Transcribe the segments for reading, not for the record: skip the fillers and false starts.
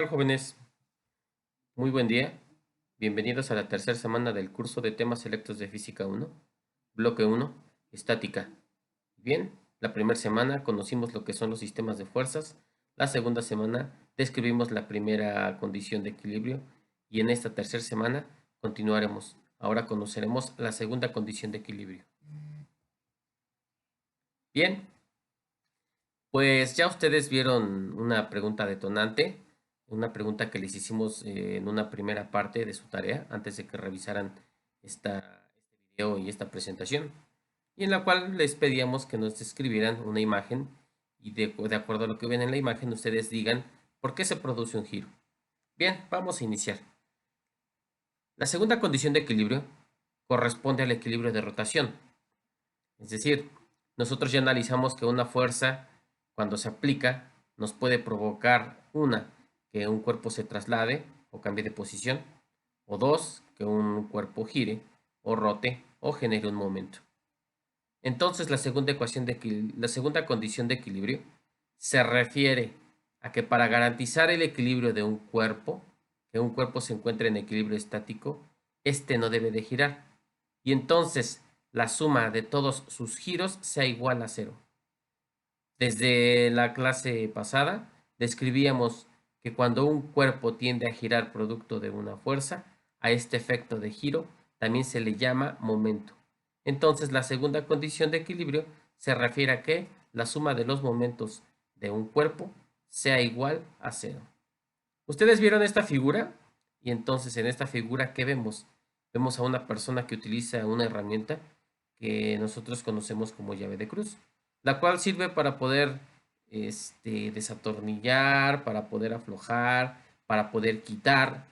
Hola jóvenes, muy buen día. Bienvenidos a la tercera semana del curso de temas selectos de Física 1, bloque 1, estática. Bien, la primera semana conocimos lo que son los sistemas de fuerzas, la segunda semana describimos la primera condición de equilibrio y en esta tercera semana continuaremos. Ahora conoceremos la segunda condición de equilibrio. Bien, pues ya ustedes vieron una pregunta detonante, una pregunta que les hicimos en una primera parte de su tarea antes de que revisaran este video y esta presentación, y en la cual les pedíamos que nos describieran una imagen y de acuerdo a lo que ven en la imagen ustedes digan por qué se produce un giro. Bien, vamos a iniciar. La segunda condición de equilibrio corresponde al equilibrio de rotación. Es decir, nosotros ya analizamos que una fuerza, cuando se aplica, nos puede provocar que un cuerpo se traslade o cambie de posición, o dos, que un cuerpo gire o rote o genere un momento. Entonces, la segunda condición de equilibrio se refiere a que para garantizar el equilibrio de un cuerpo, que un cuerpo se encuentre en equilibrio estático, este no debe de girar. Y entonces la suma de todos sus giros sea igual a cero. Desde la clase pasada describíamos que cuando un cuerpo tiende a girar producto de una fuerza, a este efecto de giro también se le llama momento. Entonces la segunda condición de equilibrio se refiere a que la suma de los momentos de un cuerpo sea igual a cero. Ustedes vieron esta figura y entonces en esta figura, ¿qué vemos? Vemos a una persona que utiliza una herramienta que nosotros conocemos como llave de cruz, la cual sirve para poder desatornillar, para poder aflojar, para poder quitar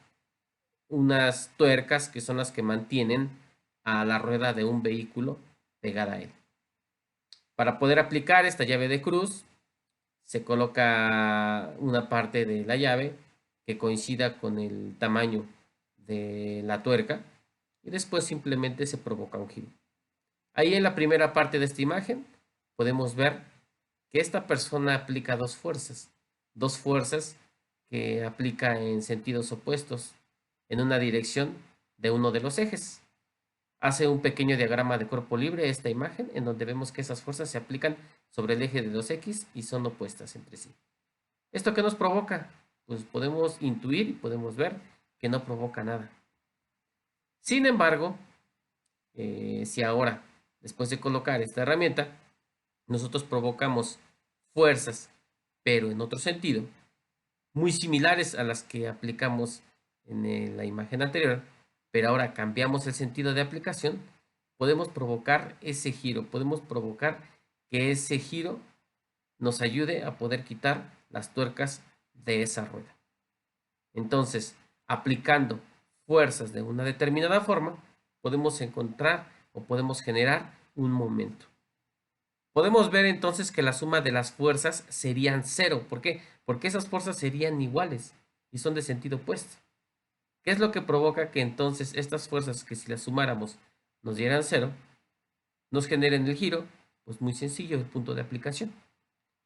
unas tuercas que son las que mantienen a la rueda de un vehículo pegada a él. Para poder aplicar esta llave de cruz, se coloca una parte de la llave que coincida con el tamaño de la tuerca y después simplemente se provoca un giro. Ahí en la primera parte de esta imagen podemos ver que esta persona aplica dos fuerzas que aplica en sentidos opuestos en una dirección de uno de los ejes. Hace un pequeño diagrama de cuerpo libre esta imagen en donde vemos que esas fuerzas se aplican sobre el eje de 2x y son opuestas entre sí. ¿Esto qué nos provoca? Pues podemos intuir y podemos ver que no provoca nada. Sin embargo, si ahora, después de colocar esta herramienta, nosotros provocamos fuerzas, pero en otro sentido, muy similares a las que aplicamos en la imagen anterior, pero ahora cambiamos el sentido de aplicación, podemos provocar ese giro, podemos provocar que ese giro nos ayude a poder quitar las tuercas de esa rueda. Entonces, aplicando fuerzas de una determinada forma, podemos encontrar o podemos generar un momento. Podemos ver entonces que la suma de las fuerzas serían cero. ¿Por qué? Porque esas fuerzas serían iguales y son de sentido opuesto. ¿Qué es lo que provoca que entonces estas fuerzas, que si las sumáramos nos dieran cero, nos generen el giro? Pues muy sencillo, el punto de aplicación.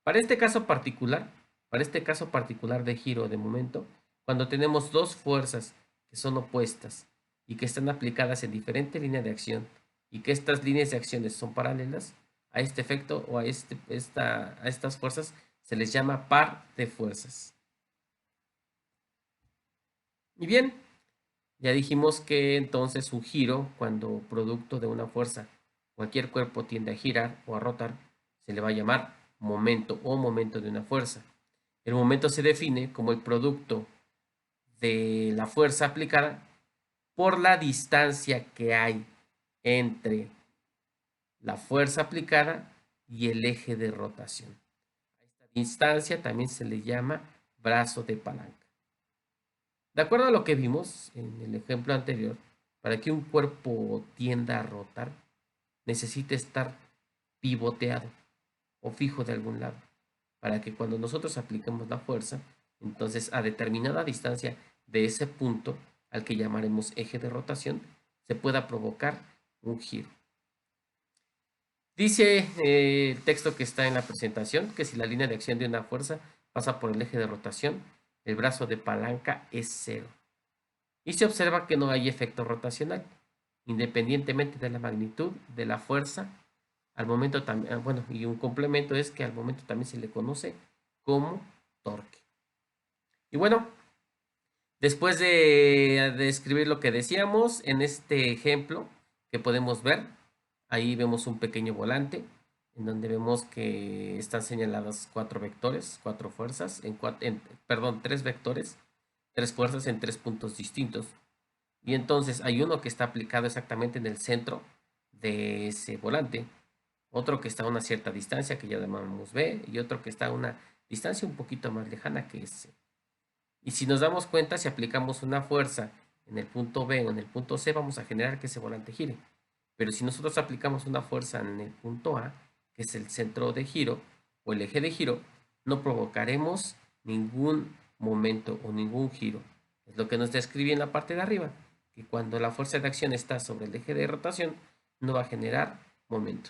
Para este caso particular, para este caso particular de giro de momento, cuando tenemos dos fuerzas que son opuestas y que están aplicadas en diferente línea de acción y que estas líneas de acciones son paralelas, a este efecto o a estas fuerzas se les llama par de fuerzas. Y bien, ya dijimos que entonces un giro, cuando producto de una fuerza, cualquier cuerpo tiende a girar o a rotar, se le va a llamar momento o momento de una fuerza. El momento se define como el producto de la fuerza aplicada por la distancia que hay entre la fuerza aplicada y el eje de rotación. A esta distancia también se le llama brazo de palanca. De acuerdo a lo que vimos en el ejemplo anterior, para que un cuerpo tienda a rotar, necesita estar pivoteado o fijo de algún lado, para que cuando nosotros apliquemos la fuerza, entonces a determinada distancia de ese punto, al que llamaremos eje de rotación, se pueda provocar un giro. Dice el texto que está en la presentación que si la línea de acción de una fuerza pasa por el eje de rotación, el brazo de palanca es 0. Y se observa que no hay efecto rotacional, independientemente de la magnitud de la fuerza. Al momento también, bueno, y un complemento es que al momento también se le conoce como torque. Y bueno, después de describir lo que decíamos, en este ejemplo que podemos ver, ahí vemos un pequeño volante en donde vemos que están señaladas 4 vectores, 4 fuerzas, perdón, 3 vectores, 3 fuerzas en 3 puntos distintos. Y entonces hay uno que está aplicado exactamente en el centro de ese volante, otro que está a una cierta distancia que ya llamamos B y otro que está a una distancia un poquito más lejana que es C. Y si nos damos cuenta, si aplicamos una fuerza en el punto B o en el punto C, vamos a generar que ese volante gire. Pero si nosotros aplicamos una fuerza en el punto A, que es el centro de giro o el eje de giro, no provocaremos ningún momento o ningún giro. Es lo que nos describe en la parte de arriba, que cuando la fuerza de acción está sobre el eje de rotación, no va a generar momento.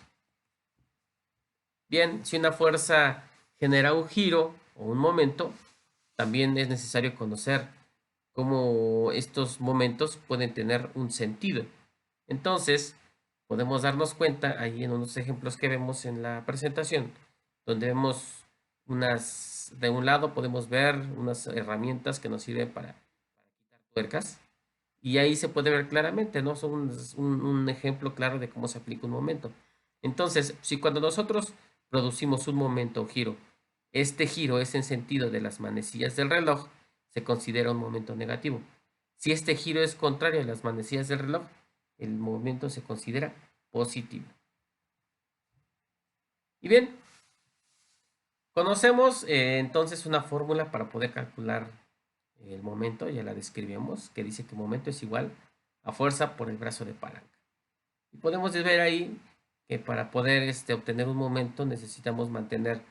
Bien, si una fuerza genera un giro o un momento, también es necesario conocer cómo estos momentos pueden tener un sentido. Entonces, podemos darnos cuenta ahí en unos ejemplos que vemos en la presentación, donde vemos de un lado podemos ver unas herramientas que nos sirven para quitar tuercas, y ahí se puede ver claramente, ¿no? Son un ejemplo claro de cómo se aplica un momento. Entonces, si cuando nosotros producimos un momento o giro, este giro es en sentido de las manecillas del reloj, se considera un momento negativo. Si este giro es contrario a las manecillas del reloj, el movimiento se considera positivo. Y bien, conocemos entonces una fórmula para poder calcular el momento, ya la describimos, que dice que momento es igual a fuerza por el brazo de palanca. Y podemos ver ahí que para poder obtener un momento necesitamos mantener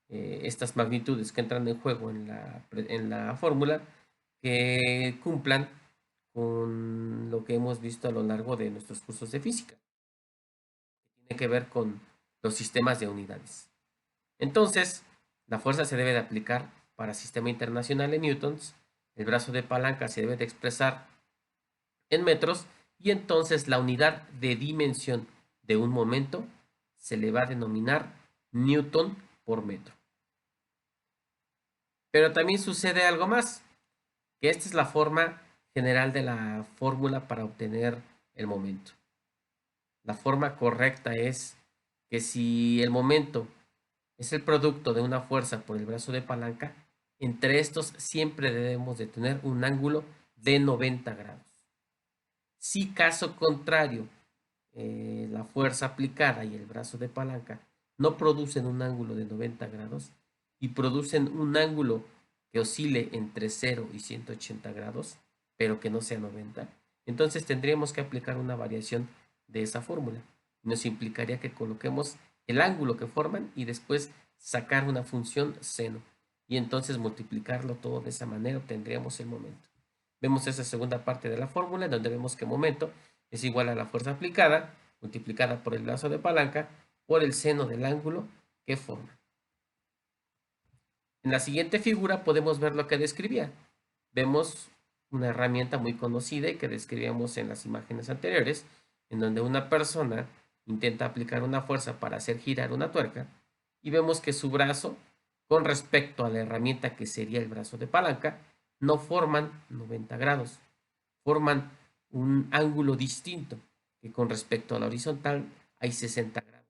estas magnitudes que entran en juego en la fórmula, que cumplan con lo que hemos visto a lo largo de nuestros cursos de física, que tiene que ver con los sistemas de unidades. Entonces, la fuerza se debe de aplicar para sistema internacional en newtons, el brazo de palanca se debe de expresar en metros, y entonces la unidad de dimensión de un momento se le va a denominar newton por metro. Pero también sucede algo más, que esta es la forma general de la fórmula para obtener el momento. La forma correcta es que si el momento es el producto de una fuerza por el brazo de palanca, entre estos siempre debemos de tener un ángulo de 90 grados. Si caso contrario, la fuerza aplicada y el brazo de palanca no producen un ángulo de 90 grados y producen un ángulo que oscile entre 0 y 180 grados, pero que no sea 90, entonces tendríamos que aplicar una variación de esa fórmula. Nos implicaría que coloquemos el ángulo que forman y después sacar una función seno, y entonces multiplicarlo todo de esa manera obtendríamos el momento. Vemos esa segunda parte de la fórmula en donde vemos que momento es igual a la fuerza aplicada multiplicada por el brazo de palanca por el seno del ángulo que forma. En la siguiente figura podemos ver lo que describía. Vemos una herramienta muy conocida y que describíamos en las imágenes anteriores, en donde una persona intenta aplicar una fuerza para hacer girar una tuerca, y vemos que su brazo, con respecto a la herramienta que sería el brazo de palanca, no forman 90 grados, forman un ángulo distinto, que con respecto a la horizontal hay 60 grados.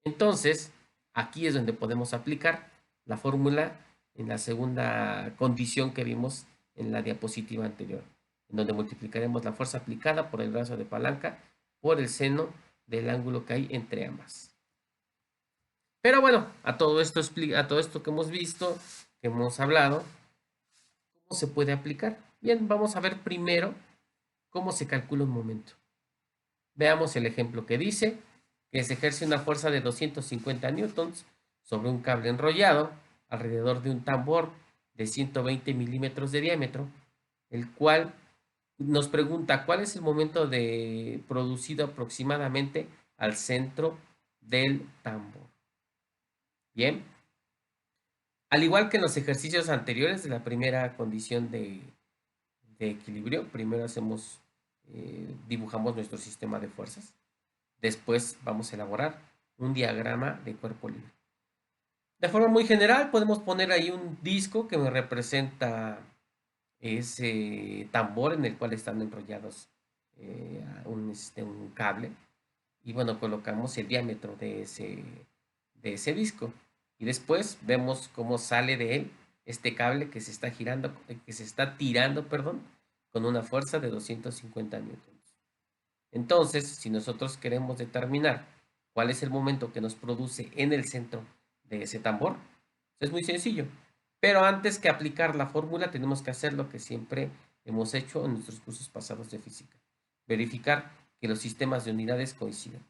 Entonces, aquí es donde podemos aplicar la fórmula en la segunda condición que vimos en la diapositiva anterior, en donde multiplicaremos la fuerza aplicada por el brazo de palanca por el seno del ángulo que hay entre ambas. Pero bueno, a todo esto que hemos visto, que hemos hablado, ¿cómo se puede aplicar? Bien, vamos a ver primero cómo se calcula un momento. Veamos el ejemplo que dice que se ejerce una fuerza de 250 newtons sobre un cable enrollado alrededor de un tambor de 120 milímetros de diámetro, el cual nos pregunta cuál es el momento producido aproximadamente al centro del tambor. Bien, Al igual que en los ejercicios anteriores de la primera condición de equilibrio, primero dibujamos nuestro sistema de fuerzas. Después vamos a elaborar un diagrama de cuerpo libre. De forma muy general, podemos poner ahí un disco que me representa ese tambor en el cual están enrollados un cable. Y bueno, colocamos el diámetro de ese disco. Y después vemos cómo sale de él este cable que se está girando, que se está tirando, perdón, con una fuerza de 250 newtons. Entonces, si nosotros queremos determinar cuál es el momento que nos produce en el centro de ese tambor, es muy sencillo. Pero antes que aplicar la fórmula, tenemos que hacer lo que siempre hemos hecho en nuestros cursos pasados de física. Verificar que los sistemas de unidades coinciden.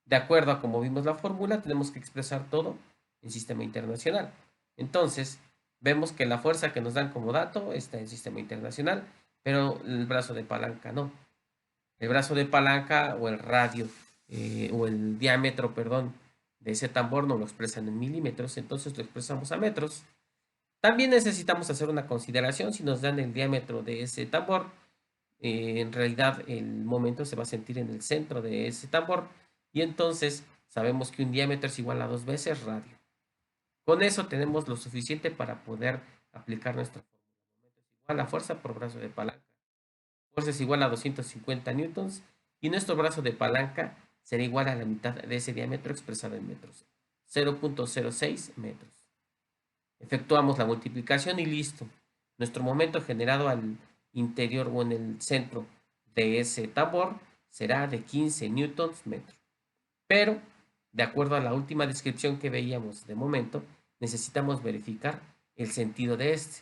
De acuerdo a cómo vimos la fórmula, tenemos que expresar todo en sistema internacional. Entonces, vemos que la fuerza que nos dan como dato está en sistema internacional, pero el brazo de palanca no. El brazo de palanca o el radio o el diámetro, perdón, de ese tambor no lo expresan en milímetros, entonces lo expresamos a metros. También necesitamos hacer una consideración. Si nos dan el diámetro de ese tambor, en realidad el momento se va a sentir en el centro de ese tambor y entonces sabemos que un diámetro es igual a 2 veces radio. Con eso tenemos lo suficiente para poder aplicar nuestra fórmula. Igual la fuerza por brazo de palanca. Fuerza es igual a 250 newtons y nuestro brazo de palanca será igual a la mitad de ese diámetro expresado en metros, 0.06 metros. Efectuamos la multiplicación y listo. Nuestro momento generado al interior o en el centro de ese tambor será de 15 newtons metro. Pero, de acuerdo a la última descripción que veíamos de momento, necesitamos verificar el sentido de este.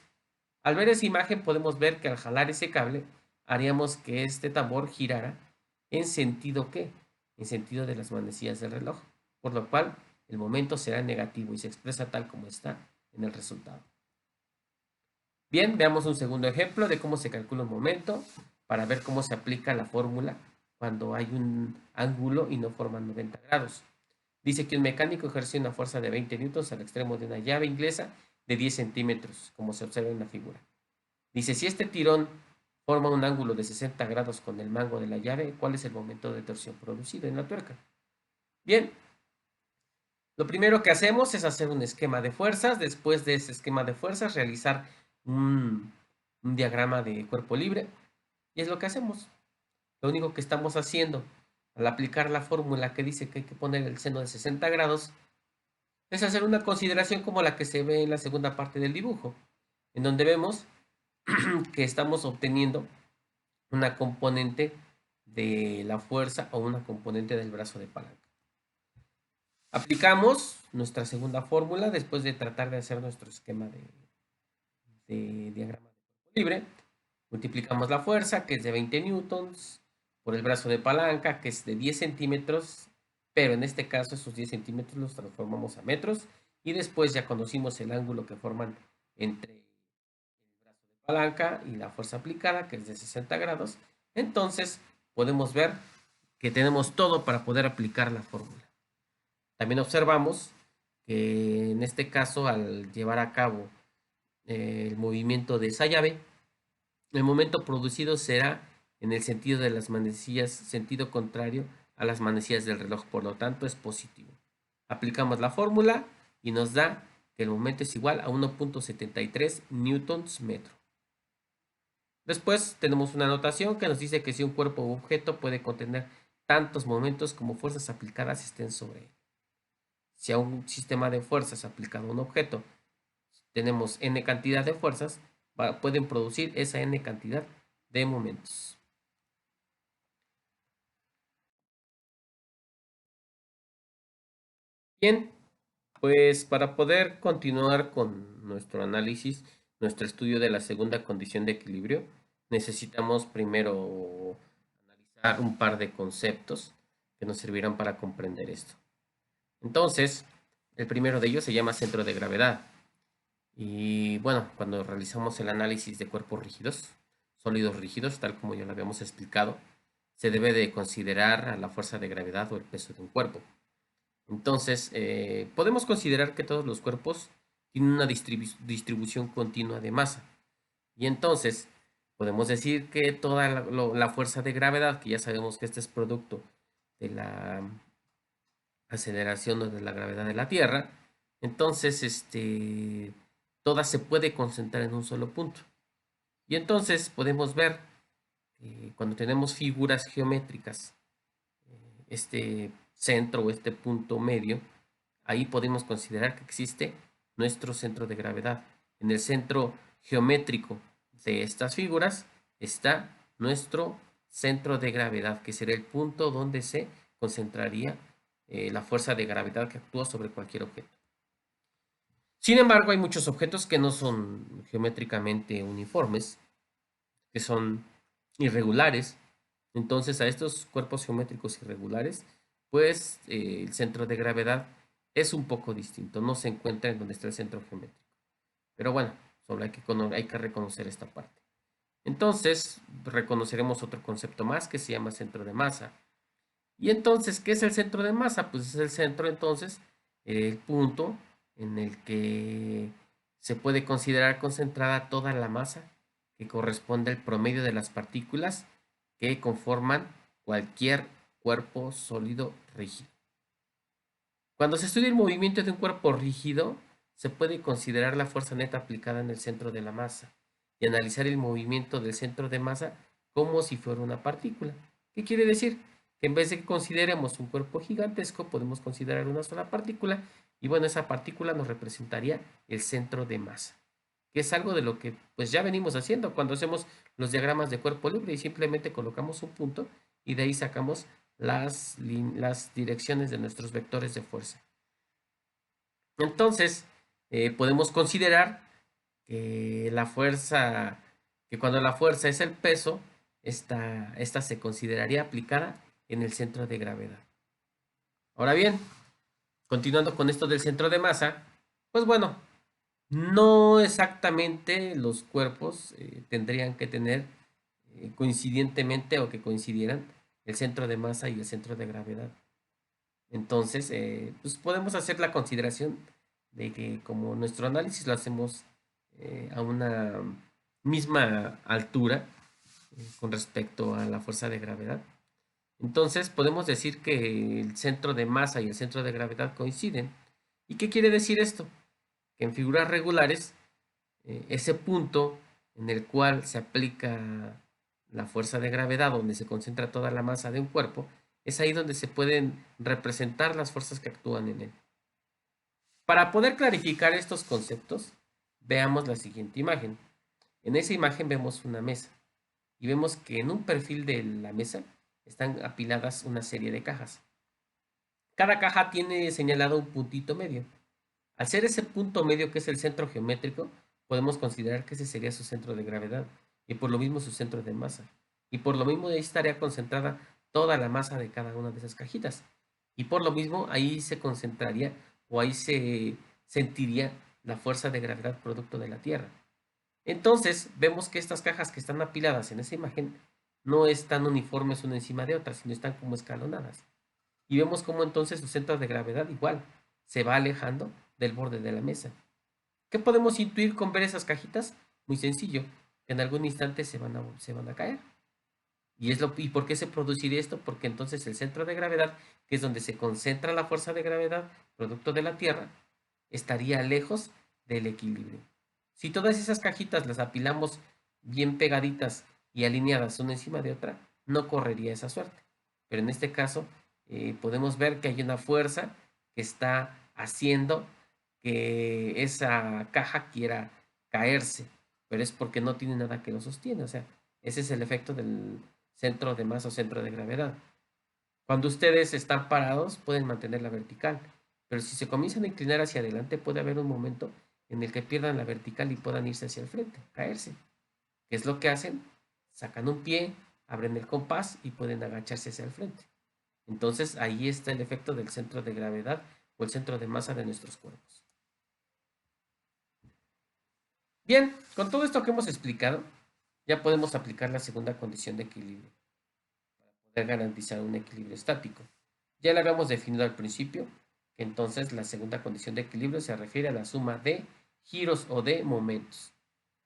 Al ver esa imagen podemos ver que al jalar ese cable haríamos que este tambor girara en sentido ¿qué? En sentido de las manecillas del reloj, por lo cual el momento será negativo y se expresa tal como está en el resultado. Bien, veamos un segundo ejemplo de cómo se calcula un momento para ver cómo se aplica la fórmula cuando hay un ángulo y no forman 90 grados. Dice que un mecánico ejerce una fuerza de 20 newtons al extremo de una llave inglesa de 10 centímetros, como se observa en la figura. Dice, si este tirón forma un ángulo de 60 grados con el mango de la llave, ¿cuál es el momento de torsión producido en la tuerca? Bien, lo primero que hacemos es hacer un esquema de fuerzas. Después de ese esquema de fuerzas, realizar un diagrama de cuerpo libre. Y es lo que hacemos. Lo único que estamos haciendo al aplicar la fórmula que dice que hay que poner el seno de 60 grados es hacer una consideración como la que se ve en la segunda parte del dibujo, en donde vemos que estamos obteniendo una componente de la fuerza o una componente del brazo de palanca. Aplicamos nuestra segunda fórmula después de tratar de hacer nuestro esquema de diagrama de cuerpo libre. Multiplicamos la fuerza, que es de 20 newtons, por el brazo de palanca, que es de 10 centímetros, pero en este caso esos 10 centímetros los transformamos a metros y después ya conocimos el ángulo que forman entre el brazo de palanca y la fuerza aplicada, que es de 60 grados. Entonces podemos ver que tenemos todo para poder aplicar la fórmula. También observamos que en este caso, al llevar a cabo el movimiento de esa llave, el momento producido será en el sentido de las manecillas, sentido contrario a las manecillas del reloj, por lo tanto es positivo. Aplicamos la fórmula y nos da que el momento es igual a 1.73 newtons metro. Después tenemos una notación que nos dice que si un cuerpo u objeto puede contener tantos momentos como fuerzas aplicadas estén sobre él. Si a un sistema de fuerzas aplicado a un objeto tenemos n cantidad de fuerzas, pueden producir esa n cantidad de momentos. Bien, pues para poder continuar con nuestro análisis, nuestro estudio de la segunda condición de equilibrio, necesitamos primero analizar un par de conceptos que nos servirán para comprender esto. Entonces, el primero de ellos se llama centro de gravedad. Y bueno, cuando realizamos el análisis de cuerpos rígidos, sólidos rígidos, tal como ya lo habíamos explicado, se debe de considerar a la fuerza de gravedad o el peso de un cuerpo. Entonces, podemos considerar que todos los cuerpos tiene una distribución continua de masa. Y entonces podemos decir que toda la fuerza de gravedad, que ya sabemos que este es producto de la aceleración o de la gravedad de la Tierra, entonces toda se puede concentrar en un solo punto. Y entonces podemos ver cuando tenemos figuras geométricas, este centro o este punto medio, ahí podemos considerar que existe nuestro centro de gravedad. En el centro geométrico de estas figuras está nuestro centro de gravedad, que será el punto donde se concentraría la fuerza de gravedad que actúa sobre cualquier objeto. Sin embargo, hay muchos objetos que no son geométricamente uniformes, que son irregulares. Entonces, a estos cuerpos geométricos irregulares, pues el centro de gravedad es un poco distinto, no se encuentra en donde está el centro geométrico. Pero bueno, solo hay que reconocer esta parte. Entonces, reconoceremos otro concepto más que se llama centro de masa. Y entonces, ¿qué es el centro de masa? Pues es el centro, entonces, el punto en el que se puede considerar concentrada toda la masa que corresponde al promedio de las partículas que conforman cualquier cuerpo sólido rígido. Cuando se estudia el movimiento de un cuerpo rígido, se puede considerar la fuerza neta aplicada en el centro de la masa y analizar el movimiento del centro de masa como si fuera una partícula. ¿Qué quiere decir? Que en vez de que consideremos un cuerpo gigantesco, podemos considerar una sola partícula y bueno, esa partícula nos representaría el centro de masa, que es algo de lo que pues ya venimos haciendo cuando hacemos los diagramas de cuerpo libre y simplemente colocamos un punto y de ahí sacamos las direcciones de nuestros vectores de fuerza. Entonces, podemos considerar que la fuerza, que cuando la fuerza es el peso, esta se consideraría aplicada en el centro de gravedad. Ahora bien, continuando con esto del centro de masa, pues bueno, no exactamente los cuerpos tendrían que tener coincidentemente o que coincidieran el centro de masa y el centro de gravedad. Entonces, pues podemos hacer la consideración de que como nuestro análisis lo hacemos a una misma altura con respecto a la fuerza de gravedad, entonces podemos decir que el centro de masa y el centro de gravedad coinciden. ¿Y qué quiere decir esto? Que en figuras regulares, ese punto en el cual se aplica la fuerza de gravedad, donde se concentra toda la masa de un cuerpo, es ahí donde se pueden representar las fuerzas que actúan en él. Para poder clarificar estos conceptos, veamos la siguiente imagen. En esa imagen vemos una mesa y vemos que en un perfil de la mesa están apiladas una serie de cajas. Cada caja tiene señalado un puntito medio. Al ser ese punto medio que es el centro geométrico, podemos considerar que ese sería su centro de gravedad y por lo mismo su centro de masa. Y por lo mismo ahí estaría concentrada toda la masa de cada una de esas cajitas. Y por lo mismo ahí se concentraría o ahí se sentiría la fuerza de gravedad producto de la Tierra. Entonces vemos que estas cajas que están apiladas en esa imagen no están uniformes una encima de otra, sino están como escalonadas. Y vemos cómo entonces su centro de gravedad igual se va alejando del borde de la mesa. ¿Qué podemos intuir con ver esas cajitas? Muy sencillo, que en algún instante se van a caer. ¿Y por qué se produciría esto? Porque entonces el centro de gravedad, que es donde se concentra la fuerza de gravedad, producto de la Tierra, estaría lejos del equilibrio. Si todas esas cajitas las apilamos bien pegaditas y alineadas una encima de otra, no correría esa suerte. Pero en este caso podemos ver que hay una fuerza que está haciendo que esa caja quiera caerse, pero es porque no tiene nada que lo sostiene. O sea, ese es el efecto del centro de masa o centro de gravedad. Cuando ustedes están parados, pueden mantenerla vertical, pero si se comienzan a inclinar hacia adelante, puede haber un momento en el que pierdan la vertical y puedan irse hacia el frente, caerse. ¿Qué es lo que hacen? Sacan un pie, abren el compás y pueden agacharse hacia el frente. Entonces ahí está el efecto del centro de gravedad o el centro de masa de nuestros cuerpos. Bien, con todo esto que hemos explicado, ya podemos aplicar la segunda condición de equilibrio para poder garantizar un equilibrio estático. Ya lo habíamos definido al principio, que entonces la segunda condición de equilibrio se refiere a la suma de giros o de momentos.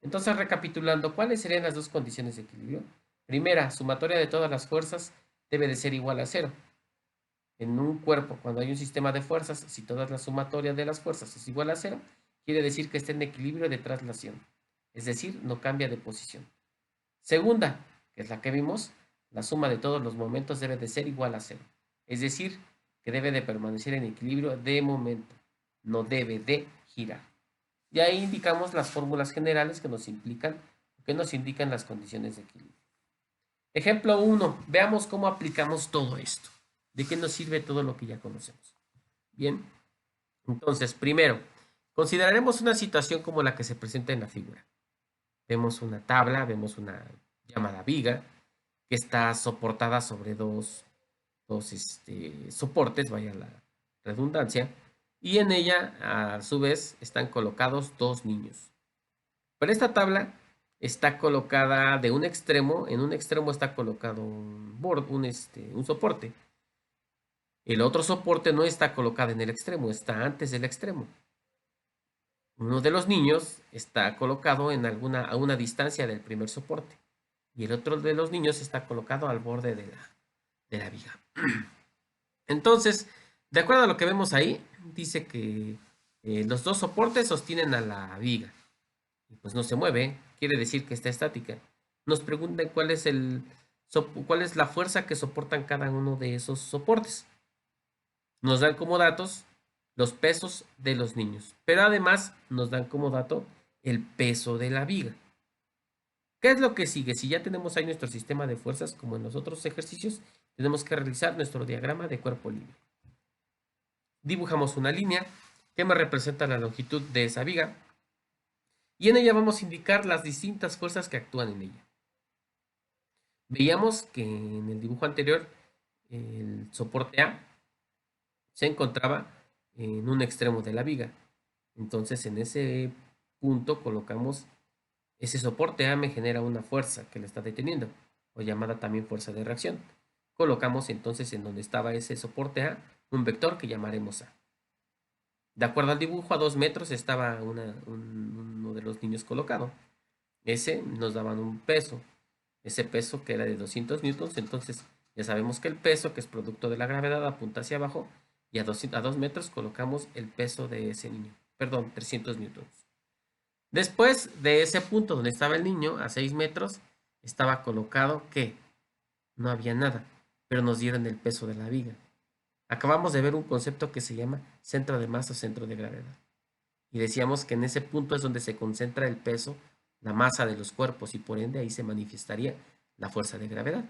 Entonces, recapitulando, ¿cuáles serían las dos condiciones de equilibrio? Primera, sumatoria de todas las fuerzas debe de ser igual a cero. En un cuerpo, cuando hay un sistema de fuerzas, si toda la sumatoria de las fuerzas es igual a cero, quiere decir que está en equilibrio de traslación, es decir, no cambia de posición. Segunda, que es la que vimos, la suma de todos los momentos debe de ser igual a cero, es decir, que debe de permanecer en equilibrio de momento, no debe de girar. Y ahí indicamos las fórmulas generales que nos indican las condiciones de equilibrio. Ejemplo 1. Veamos cómo aplicamos todo esto. ¿De qué nos sirve todo lo que ya conocemos? Bien, entonces, primero, consideraremos una situación como la que se presenta en la figura. Vemos una tabla, vemos una llamada viga, que está soportada sobre dos soportes, vaya la redundancia, y en ella, a su vez, están colocados dos niños. Pero esta tabla está colocada de un extremo, en un extremo está colocado un soporte. El otro soporte no está colocado en el extremo, está antes del extremo. Uno de los niños está colocado a una distancia del primer soporte y el otro de los niños está colocado al borde de la viga. Entonces, de acuerdo a lo que vemos ahí, dice que los dos soportes sostienen a la viga. Y pues no se mueve, quiere decir que está estática. Nos preguntan cuál es la fuerza que soportan cada uno de esos soportes. Nos dan como datos los pesos de los niños, pero además nos dan como dato el peso de la viga. ¿Qué es lo que sigue? Si ya tenemos ahí nuestro sistema de fuerzas, como en los otros ejercicios, tenemos que realizar nuestro diagrama de cuerpo libre. Dibujamos una línea que me representa la longitud de esa viga y en ella vamos a indicar las distintas fuerzas que actúan en ella. Veíamos que en el dibujo anterior el soporte A se encontraba en un extremo de la viga. Entonces en ese punto colocamos ese soporte A, me genera una fuerza que le está deteniendo, o llamada también fuerza de reacción. Colocamos entonces en donde estaba ese soporte A un vector que llamaremos A. De acuerdo al dibujo, a 2 metros estaba uno de los niños colocado. Ese nos daban un peso, ese peso que era de 200 newtons, entonces ya sabemos que el peso, que es producto de la gravedad, apunta hacia abajo, y a 2 metros colocamos el peso de ese niño, perdón, 300 newtons. Después de ese punto donde estaba el niño, a 6 metros, estaba colocado que no había nada, pero nos dieron el peso de la viga. Acabamos de ver un concepto que se llama centro de masa o centro de gravedad. Y decíamos que en ese punto es donde se concentra el peso, la masa de los cuerpos, y por ende ahí se manifestaría la fuerza de gravedad.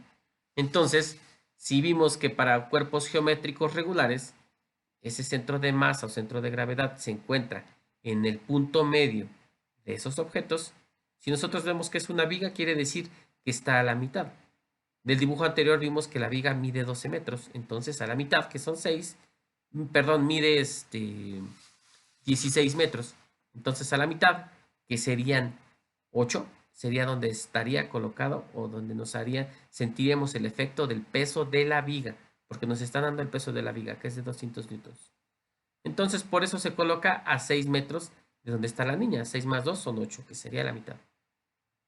Entonces, si vimos que para cuerpos geométricos regulares, ese centro de masa o centro de gravedad se encuentra en el punto medio de esos objetos, si nosotros vemos que es una viga, quiere decir que está a la mitad. Del dibujo anterior vimos que la viga mide 12 metros, entonces a la mitad, que son 6, perdón, mide 16 metros. Entonces a la mitad, que serían 8, sería donde estaría colocado o donde sentiríamos el efecto del peso de la viga, porque nos está dando el peso de la viga, que es de 200 newtons. Entonces por eso se coloca a 6 metros de donde está la niña. 6 más 2 son 8, que sería la mitad.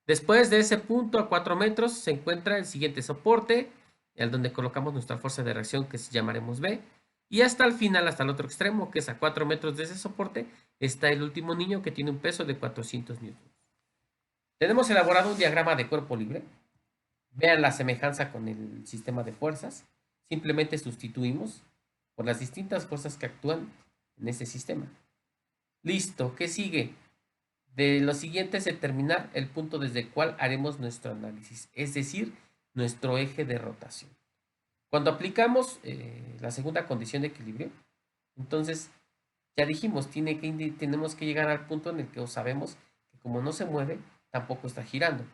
Después de ese punto, a 4 metros, se encuentra el siguiente soporte, el donde colocamos nuestra fuerza de reacción, que llamaremos B. Y hasta el final, hasta el otro extremo, que es a 4 metros de ese soporte, está el último niño que tiene un peso de 400 newtons. Tenemos elaborado un diagrama de cuerpo libre. Vean la semejanza con el sistema de fuerzas. Simplemente sustituimos por las distintas fuerzas que actúan en ese sistema. Listo, ¿qué sigue? De lo siguiente es determinar el punto desde el cual haremos nuestro análisis, es decir, nuestro eje de rotación. Cuando aplicamos la segunda condición de equilibrio, entonces ya dijimos, tenemos que llegar al punto en el que sabemos que como no se mueve, tampoco está girando.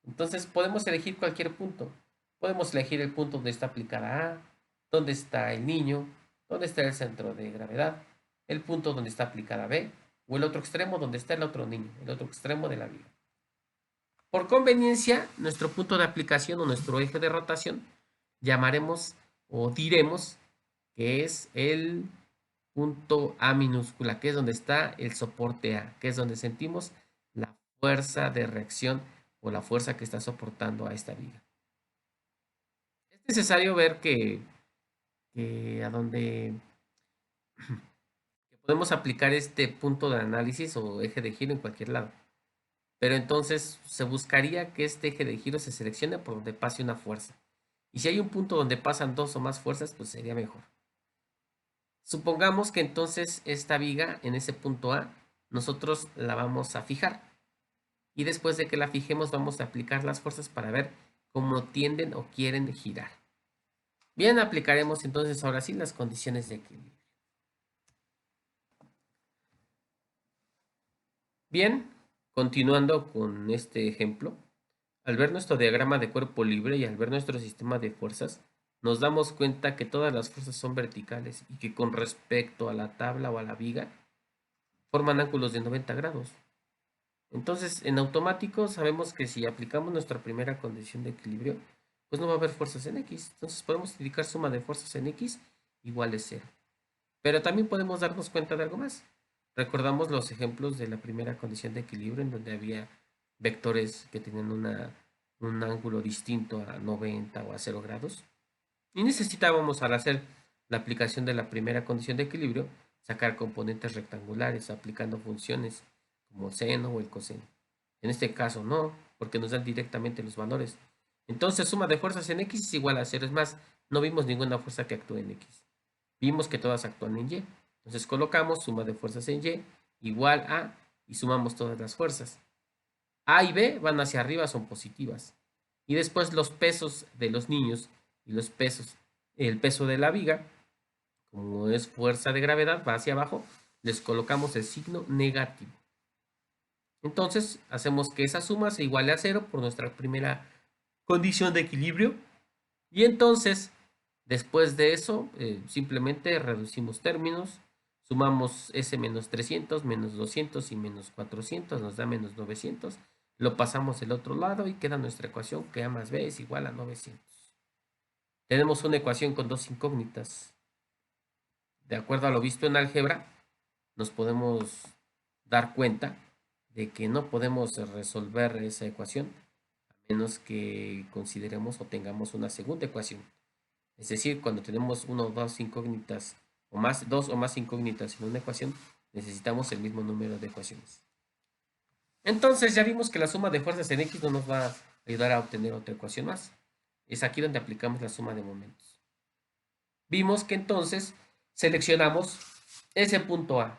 Entonces podemos elegir cualquier punto. Podemos elegir el punto donde está aplicada A, donde está el niño, donde está el centro de gravedad, el punto donde está aplicada B, o el otro extremo donde está el otro niño, el otro extremo de la viga. Por conveniencia, nuestro punto de aplicación o nuestro eje de rotación llamaremos o diremos que es el punto A minúscula, que es donde está el soporte A, que es donde sentimos la fuerza de reacción o la fuerza que está soportando a esta viga. Es necesario ver que a donde que podemos aplicar este punto de análisis o eje de giro en cualquier lado. Pero entonces se buscaría que este eje de giro se seleccione por donde pase una fuerza. Y si hay un punto donde pasan dos o más fuerzas, pues sería mejor. Supongamos que entonces esta viga en ese punto A, nosotros la vamos a fijar. Y después de que la fijemos, vamos a aplicar las fuerzas para ver cómo tienden o quieren girar. Bien, aplicaremos entonces ahora sí las condiciones de equilibrio. Bien, continuando con este ejemplo, al ver nuestro diagrama de cuerpo libre y al ver nuestro sistema de fuerzas, nos damos cuenta que todas las fuerzas son verticales y que con respecto a la tabla o a la viga, forman ángulos de 90 grados. Entonces, en automático sabemos que si aplicamos nuestra primera condición de equilibrio, pues no va a haber fuerzas en X. Entonces podemos indicar suma de fuerzas en X igual a 0. Pero también podemos darnos cuenta de algo más. Recordamos los ejemplos de la primera condición de equilibrio en donde había vectores que tenían un ángulo distinto a 90 o a 0 grados. Y necesitábamos, al hacer la aplicación de la primera condición de equilibrio, sacar componentes rectangulares aplicando funciones como el seno o el coseno. En este caso no, porque nos dan directamente los valores. Entonces suma de fuerzas en X es igual a 0. Es más, no vimos ninguna fuerza que actúe en X. Vimos que todas actúan en Y. Entonces colocamos suma de fuerzas en Y igual a y sumamos todas las fuerzas. A y B van hacia arriba, son positivas. Y después los pesos de los niños y los pesos, el peso de la viga, como es fuerza de gravedad, va hacia abajo, les colocamos el signo negativo. Entonces hacemos que esa suma se iguale a 0 por nuestra primera condición de equilibrio. Y entonces, después de eso, simplemente reducimos términos, sumamos s menos 300, menos 200 y menos 400, nos da menos 900. Lo pasamos del otro lado y queda nuestra ecuación que a más b es igual a 900. Tenemos una ecuación con dos incógnitas. De acuerdo a lo visto en álgebra, nos podemos dar cuenta de que no podemos resolver esa ecuación a menos que consideremos o tengamos una segunda ecuación. Es decir, cuando tenemos una o dos incógnitas o más, dos o más incógnitas en una ecuación, necesitamos el mismo número de ecuaciones. Entonces ya vimos que la suma de fuerzas en X no nos va a ayudar a obtener otra ecuación más. Es aquí donde aplicamos la suma de momentos. Vimos que entonces seleccionamos ese punto A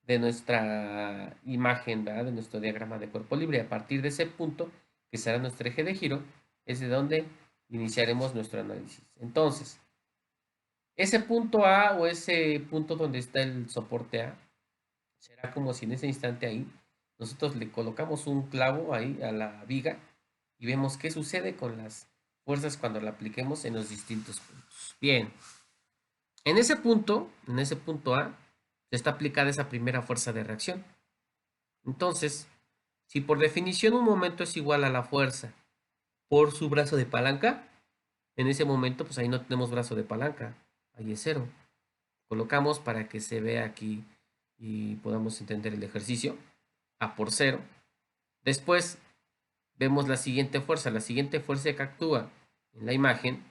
de nuestra imagen, ¿verdad? De nuestro diagrama de cuerpo libre. A partir de ese punto, que será nuestro eje de giro, es de donde iniciaremos nuestro análisis. Entonces, ese punto A o ese punto donde está el soporte A, será como si en ese instante ahí nosotros le colocamos un clavo ahí a la viga y vemos qué sucede con las fuerzas cuando la apliquemos en los distintos puntos. Bien, en ese punto A, se está aplicada esa primera fuerza de reacción. Entonces, si por definición un momento es igual a la fuerza por su brazo de palanca, en ese momento pues ahí no tenemos brazo de palanca, ahí es 0. Colocamos para que se vea aquí y podamos entender el ejercicio. A por 0. Después vemos la siguiente fuerza que actúa en la imagen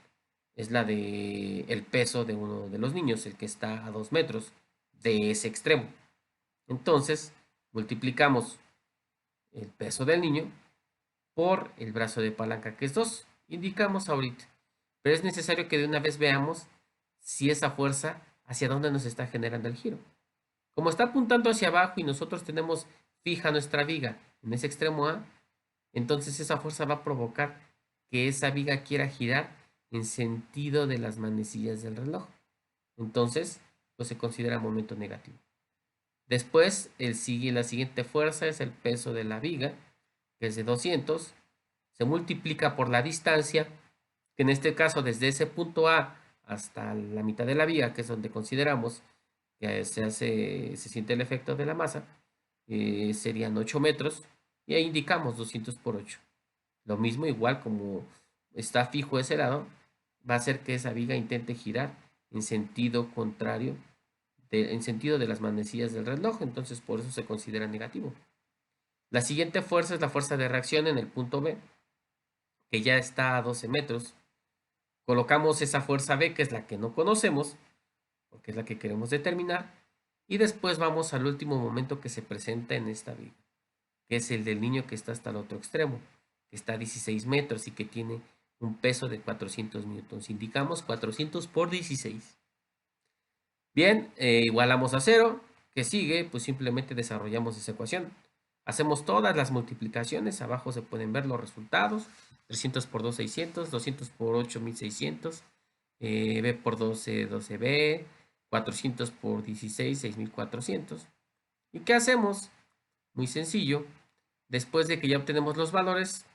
es la de el peso de uno de los niños, el que está a 2 metros de ese extremo. Entonces multiplicamos el peso del niño por el brazo de palanca, que es 2. Indicamos ahorita. Pero es necesario que de una vez veamos si esa fuerza hacia dónde nos está generando el giro. Como está apuntando hacia abajo y nosotros tenemos fija nuestra viga en ese extremo A, entonces esa fuerza va a provocar que esa viga quiera girar en sentido de las manecillas del reloj. Entonces, pues se considera momento negativo. Después, la siguiente fuerza es el peso de la viga, que es de 200. Se multiplica por la distancia, que en este caso desde ese punto A hasta la mitad de la viga, que es donde consideramos que se siente el efecto de la masa, serían 8 metros, y ahí indicamos 200 por 8. Lo mismo, igual como está fijo ese lado, va a hacer que esa viga intente girar en sentido contrario en sentido de las manecillas del reloj, entonces por eso se considera negativo. La siguiente fuerza es la fuerza de reacción en el punto B, que ya está a 12 metros. Colocamos esa fuerza B, que es la que no conocemos, porque es la que queremos determinar, y después vamos al último momento que se presenta en esta viga, que es el del niño que está hasta el otro extremo, que está a 16 metros y que tiene un peso de 400 newtons. Indicamos 400 por 16. Bien, igualamos a 0. ¿Qué sigue? Pues simplemente desarrollamos esa ecuación. Hacemos todas las multiplicaciones. Abajo se pueden ver los resultados. 300 por 2, 600. 200 por 8, 1600. B por 12, 12B. 400 por 16, 6400. ¿Y qué hacemos? Muy sencillo. Después de que ya obtenemos los valores,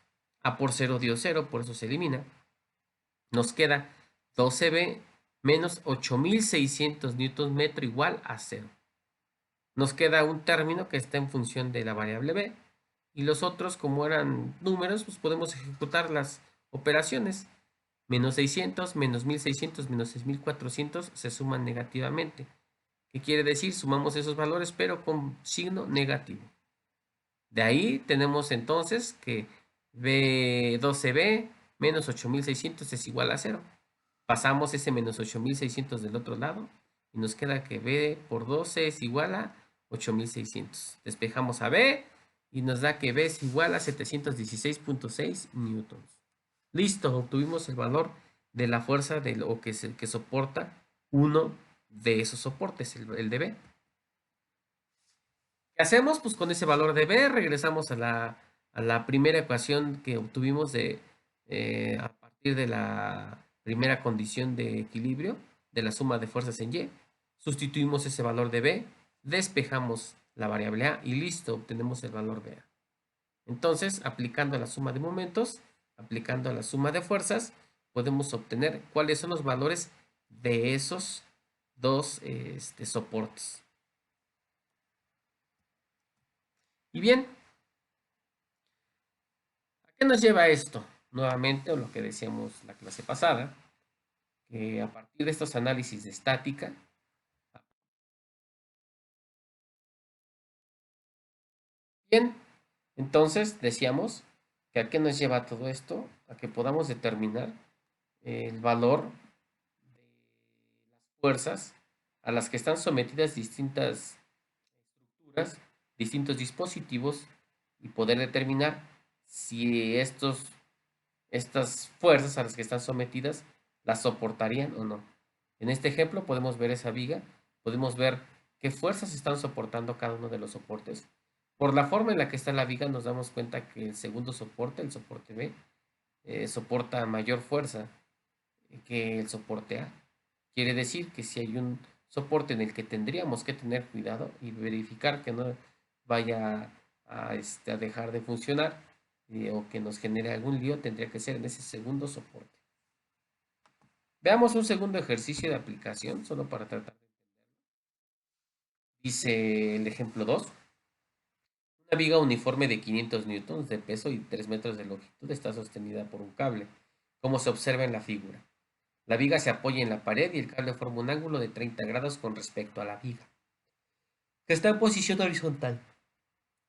A por 0 dio 0, por eso se elimina. Nos queda 12B menos 8600 newton metro igual a 0. Nos queda un término que está en función de la variable B. Y los otros, como eran números, pues podemos ejecutar las operaciones. Menos 600, menos 1600, menos 6400 se suman negativamente. ¿Qué quiere decir? Sumamos esos valores, pero con signo negativo. De ahí tenemos entonces que B12B menos 8600 es igual a 0. Pasamos ese menos 8600 del otro lado y nos queda que B por 12 es igual a 8600. Despejamos a B y nos da que B es igual a 716.6 newtons. Listo, obtuvimos el valor de la fuerza de lo que soporta uno de esos soportes, el de B. ¿Qué hacemos? Pues con ese valor de B regresamos a la primera ecuación que obtuvimos a partir de la primera condición de equilibrio de la suma de fuerzas en Y. Sustituimos ese valor de B, despejamos la variable A y listo, obtenemos el valor de A. Entonces, aplicando la suma de momentos, aplicando la suma de fuerzas, podemos obtener cuáles son los valores de esos dos soportes. Y bien, ¿a qué nos lleva esto? Nuevamente, o lo que decíamos la clase pasada, que a partir de estos análisis de estática, bien, entonces decíamos que a qué nos lleva todo esto, a que podamos determinar el valor de las fuerzas a las que están sometidas distintas estructuras, distintos dispositivos y poder determinar si estas fuerzas a las que están sometidas las soportarían o no. En este ejemplo podemos ver esa viga, podemos ver qué fuerzas están soportando cada uno de los soportes. Por la forma en la que está la viga nos damos cuenta que el segundo soporte, el soporte B, soporta mayor fuerza que el soporte A. Quiere decir que si hay un soporte en el que tendríamos que tener cuidado y verificar que no vaya a dejar de funcionar o que nos genere algún lío, tendría que ser en ese segundo soporte. Veamos un segundo ejercicio de aplicación, solo para tratar de entenderlo. Dice el ejemplo 2. Una viga uniforme de 500 newtons de peso y 3 metros de longitud está sostenida por un cable, como se observa en la figura. La viga se apoya en la pared y el cable forma un ángulo de 30 grados con respecto a la viga, que está en posición horizontal.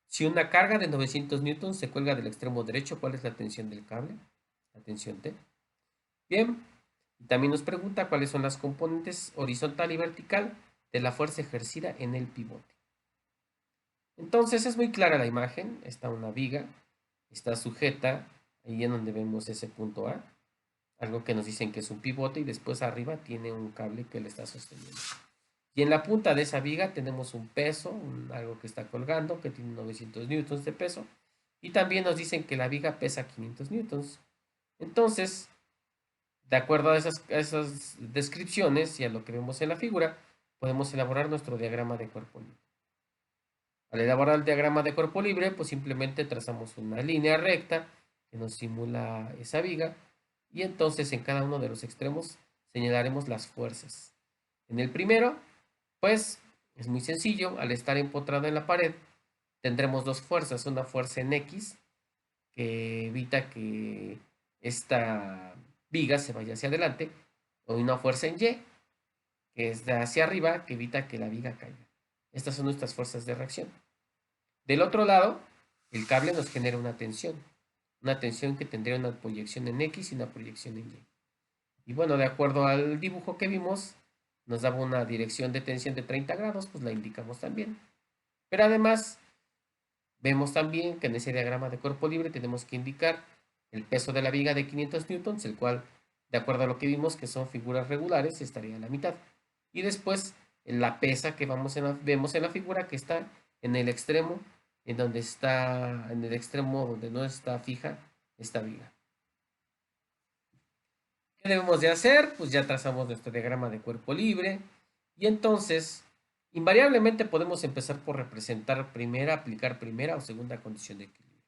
Si una carga de 900 newtons se cuelga del extremo derecho, ¿cuál es la tensión del cable? La tensión T. Bien, también nos pregunta cuáles son las componentes horizontal y vertical de la fuerza ejercida en el pivote. Entonces es muy clara la imagen, está una viga, está sujeta, ahí en donde vemos ese punto A, algo que nos dicen que es un pivote y después arriba tiene un cable que le está sosteniendo. Y en la punta de esa viga tenemos un peso, algo que está colgando, que tiene 900 newtons de peso, y también nos dicen que la viga pesa 500 newtons. Entonces, de acuerdo a esas descripciones y a lo que vemos en la figura, podemos elaborar nuestro diagrama de cuerpo libre. Al elaborar el diagrama de cuerpo libre, pues simplemente trazamos una línea recta que nos simula esa viga y entonces en cada uno de los extremos señalaremos las fuerzas. En el primero, pues es muy sencillo, al estar empotrado en la pared, tendremos dos fuerzas, una fuerza en X que evita que esta viga se vaya hacia adelante, o una fuerza en Y que es de hacia arriba, que evita que la viga caiga. Estas son nuestras fuerzas de reacción. Del otro lado, el cable nos genera una tensión que tendría una proyección en X y una proyección en Y. Y bueno, de acuerdo al dibujo que vimos, nos daba una dirección de tensión de 30 grados, pues la indicamos también. Pero además, vemos también que en ese diagrama de cuerpo libre tenemos que indicar el peso de la viga de 500 newtons, el cual, de acuerdo a lo que vimos, que son figuras regulares, estaría a la mitad. Y después, la pesa que vemos en la figura, que está en el extremo, en el extremo donde no está fija esta viga. ¿Qué debemos de hacer? Pues ya trazamos nuestro diagrama de cuerpo libre y entonces invariablemente podemos empezar por aplicar primera o segunda condición de equilibrio.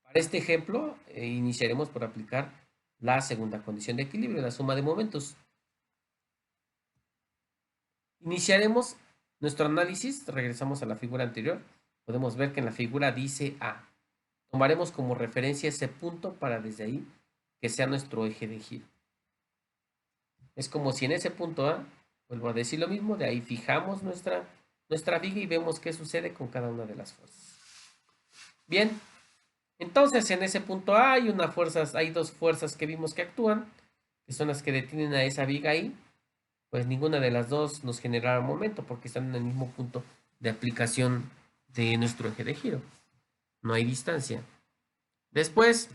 Para este ejemplo, iniciaremos por aplicar la segunda condición de equilibrio, la suma de momentos. Iniciaremos nuestro análisis, regresamos a la figura anterior, podemos ver que en la figura dice A. Tomaremos como referencia ese punto para desde ahí que sea nuestro eje de giro. Es como si en ese punto A, vuelvo a decir lo mismo, de ahí fijamos nuestra viga y vemos qué sucede con cada una de las fuerzas. Bien, entonces en ese punto A hay dos fuerzas que vimos que actúan, que son las que detienen a esa viga ahí. Pues ninguna de las dos nos generará momento porque están en el mismo punto de aplicación de nuestro eje de giro. No hay distancia. Después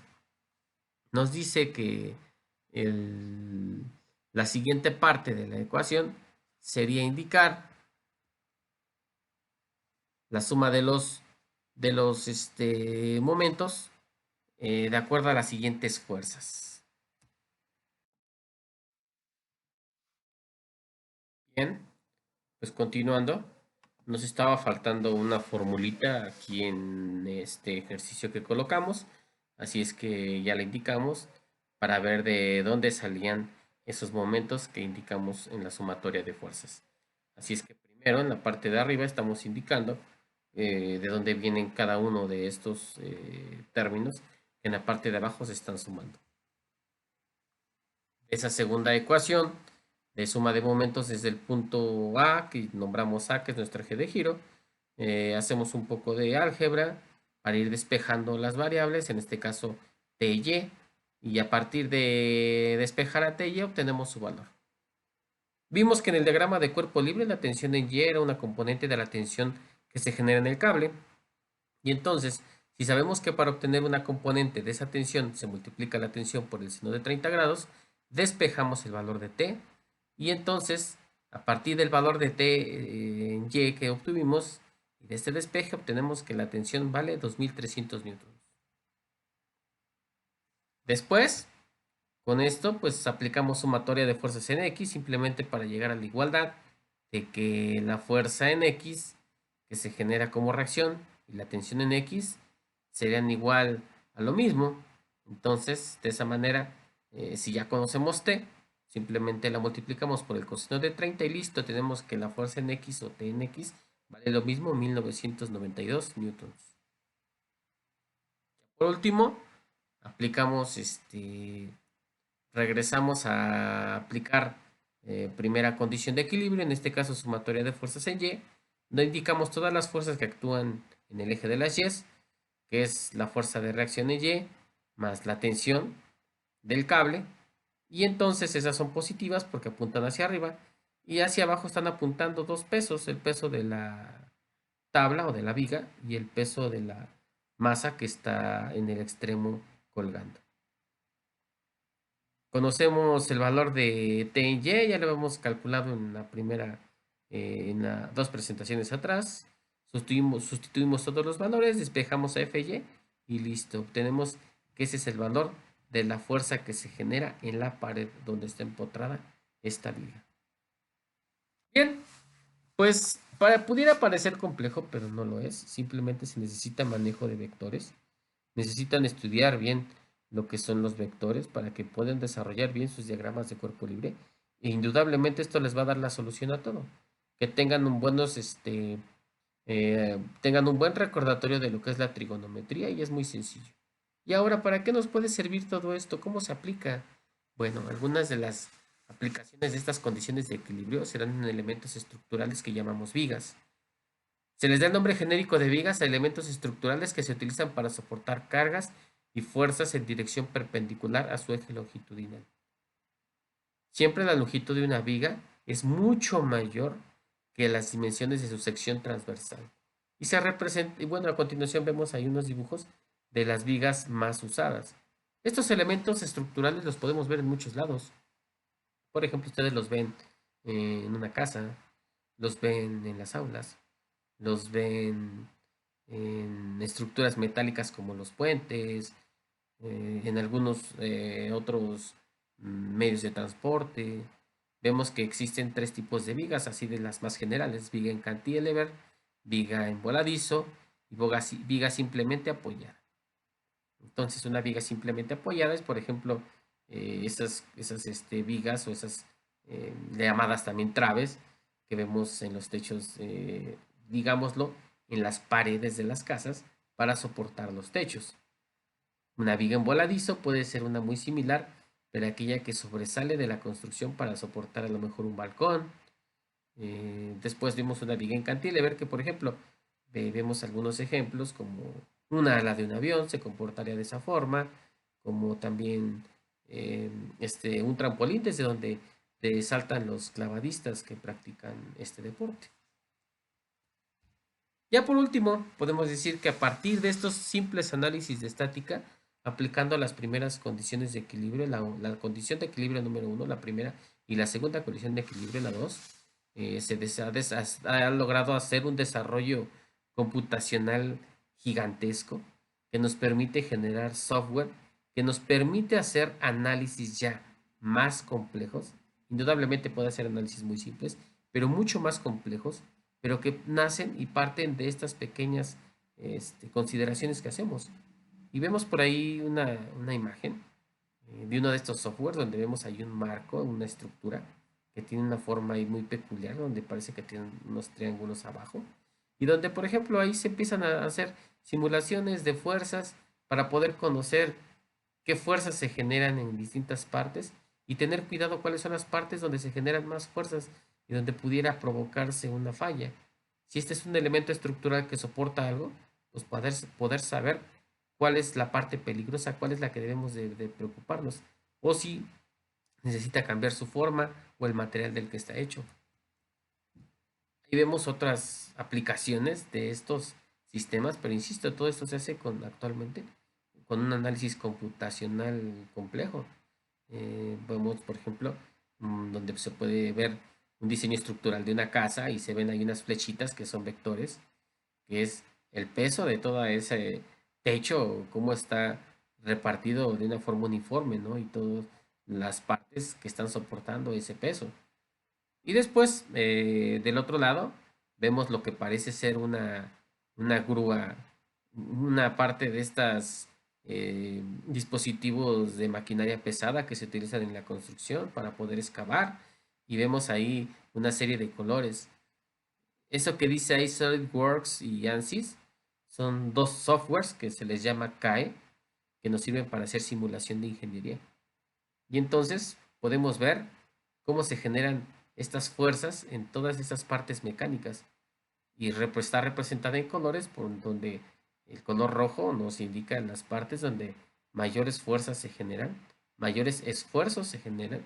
nos dice que la siguiente parte de la ecuación sería indicar la suma de los momentos de acuerdo a las siguientes fuerzas. Bien, pues continuando, nos estaba faltando una formulita aquí en este ejercicio que colocamos, así es que ya la indicamos para ver de dónde salían esos momentos que indicamos en la sumatoria de fuerzas. Así es que primero en la parte de arriba estamos indicando de dónde vienen cada uno de estos términos que en la parte de abajo se están sumando. Esa segunda ecuación de suma de momentos desde el punto A, que nombramos A, que es nuestro eje de giro, hacemos un poco de álgebra para ir despejando las variables, en este caso T y Y a partir de despejar a T y obtenemos su valor. Vimos que en el diagrama de cuerpo libre la tensión en Y era una componente de la tensión que se genera en el cable. Y entonces, si sabemos que para obtener una componente de esa tensión se multiplica la tensión por el seno de 30 grados, despejamos el valor de T y entonces, a partir del valor de T en Y que obtuvimos, y de este despeje obtenemos que la tensión vale 2300 newtons. Después, con esto, pues aplicamos sumatoria de fuerzas en X simplemente para llegar a la igualdad de que la fuerza en X que se genera como reacción y la tensión en X serían igual a lo mismo. Entonces, de esa manera, si ya conocemos T, simplemente la multiplicamos por el coseno de 30 y listo, tenemos que la fuerza en X o T en X vale lo mismo, 1992 newtons. Por último, aplicamos regresamos a aplicar primera condición de equilibrio, en este caso sumatoria de fuerzas en Y, donde indicamos todas las fuerzas que actúan en el eje de las Y, que es la fuerza de reacción en Y, más la tensión del cable, y entonces esas son positivas porque apuntan hacia arriba, y hacia abajo están apuntando dos pesos, el peso de la tabla o de la viga y el peso de la masa que está en el extremo colgando. Conocemos el valor de T en Y, ya lo hemos calculado en la primera, en las dos presentaciones atrás. Sustituimos todos los valores, despejamos a Fy y listo. Obtenemos que ese es el valor de la fuerza que se genera en la pared donde está empotrada esta viga. Bien, pues pudiera parecer complejo, pero no lo es. Simplemente se necesita manejo de vectores. Necesitan estudiar bien lo que son los vectores para que puedan desarrollar bien sus diagramas de cuerpo libre. E indudablemente esto les va a dar la solución a todo. Que tengan tengan un buen recordatorio de lo que es la trigonometría y es muy sencillo. Y ahora, ¿para qué nos puede servir todo esto? ¿Cómo se aplica? Bueno, algunas de las Aplicaciones de estas condiciones de equilibrio serán en elementos estructurales que llamamos vigas. Se les da el nombre genérico de vigas a elementos estructurales que se utilizan para soportar cargas y fuerzas en dirección perpendicular a su eje longitudinal. Siempre la longitud de una viga es mucho mayor que las dimensiones de su sección transversal. Y se representa, y bueno, a continuación vemos ahí unos dibujos de las vigas más usadas. Estos elementos estructurales los podemos ver en muchos lados. Por ejemplo, ustedes los ven en una casa, los ven en las aulas, los ven en estructuras metálicas como los puentes, en algunos otros medios de transporte. Vemos que existen tres tipos de vigas, así de las más generales: viga en cantilever, viga en voladizo y viga simplemente apoyada. Entonces, una viga simplemente apoyada es, por ejemplo, esas vigas o esas llamadas también traves que vemos en los techos, digámoslo, en las paredes de las casas para soportar los techos. Una viga en voladizo puede ser una muy similar, pero aquella que sobresale de la construcción para soportar a lo mejor un balcón. Después vimos una viga en cantilever que, por ejemplo, vemos algunos ejemplos como una ala de un avión se comportaría de esa forma, como también un trampolín desde donde saltan los clavadistas que practican este deporte. Ya por último, podemos decir que a partir de estos simples análisis de estática, aplicando las primeras condiciones de equilibrio, la condición de equilibrio número 1, la primera, y la segunda condición de equilibrio, la 2, ha logrado hacer un desarrollo computacional gigantesco que nos permite generar software, que nos permite hacer análisis ya más complejos. Indudablemente puede hacer análisis muy simples, pero mucho más complejos, pero que nacen y parten de estas pequeñas consideraciones que hacemos. Y vemos por ahí una imagen de uno de estos softwares donde vemos ahí un marco, una estructura que tiene una forma ahí muy peculiar, donde parece que tiene unos triángulos abajo, y donde, por ejemplo, ahí se empiezan a hacer simulaciones de fuerzas para poder conocer qué fuerzas se generan en distintas partes y tener cuidado cuáles son las partes donde se generan más fuerzas y donde pudiera provocarse una falla. Si este es un elemento estructural que soporta algo, pues poder saber cuál es la parte peligrosa, cuál es la que debemos de preocuparnos, o si necesita cambiar su forma o el material del que está hecho. Ahí vemos otras aplicaciones de estos sistemas, pero insisto, todo esto se hace actualmente con un análisis computacional complejo. Vemos, por ejemplo, donde se puede ver un diseño estructural de una casa y se ven ahí unas flechitas que son vectores, que es el peso de todo ese techo, cómo está repartido de una forma uniforme, ¿no? Y todas las partes que están soportando ese peso. Y después, del otro lado, vemos lo que parece ser una grúa, una parte de estas dispositivos de maquinaria pesada que se utilizan en la construcción para poder excavar. Y vemos ahí una serie de colores. Eso que dice ahí SolidWorks y ANSYS son dos softwares que se les llama CAE, que nos sirven para hacer simulación de ingeniería. Y entonces podemos ver cómo se generan estas fuerzas en todas esas partes mecánicas. Y está representada en colores, por donde el color rojo nos indica las partes donde mayores fuerzas se generan, mayores esfuerzos se generan,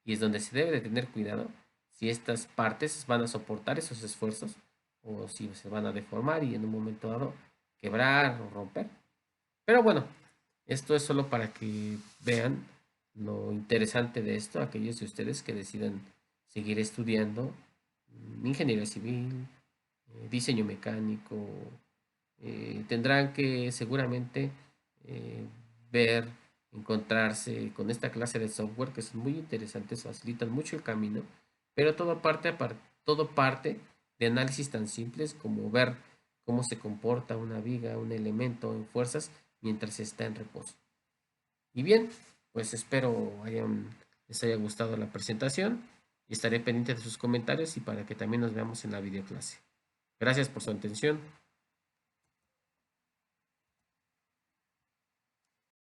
y es donde se debe de tener cuidado si estas partes van a soportar esos esfuerzos o si se van a deformar y en un momento dado quebrar o romper. Pero bueno, esto es solo para que vean lo interesante de esto, aquellos de ustedes que decidan seguir estudiando ingeniería civil, diseño mecánico, tendrán que seguramente eh, ver, encontrarse con esta clase de software que son muy interesantes, facilitan mucho el camino, pero todo parte de análisis tan simples como ver cómo se comporta una viga, un elemento en fuerzas mientras está en reposo. Y bien, pues espero les haya gustado la presentación y estaré pendiente de sus comentarios y para que también nos veamos en la videoclase. Gracias por su atención.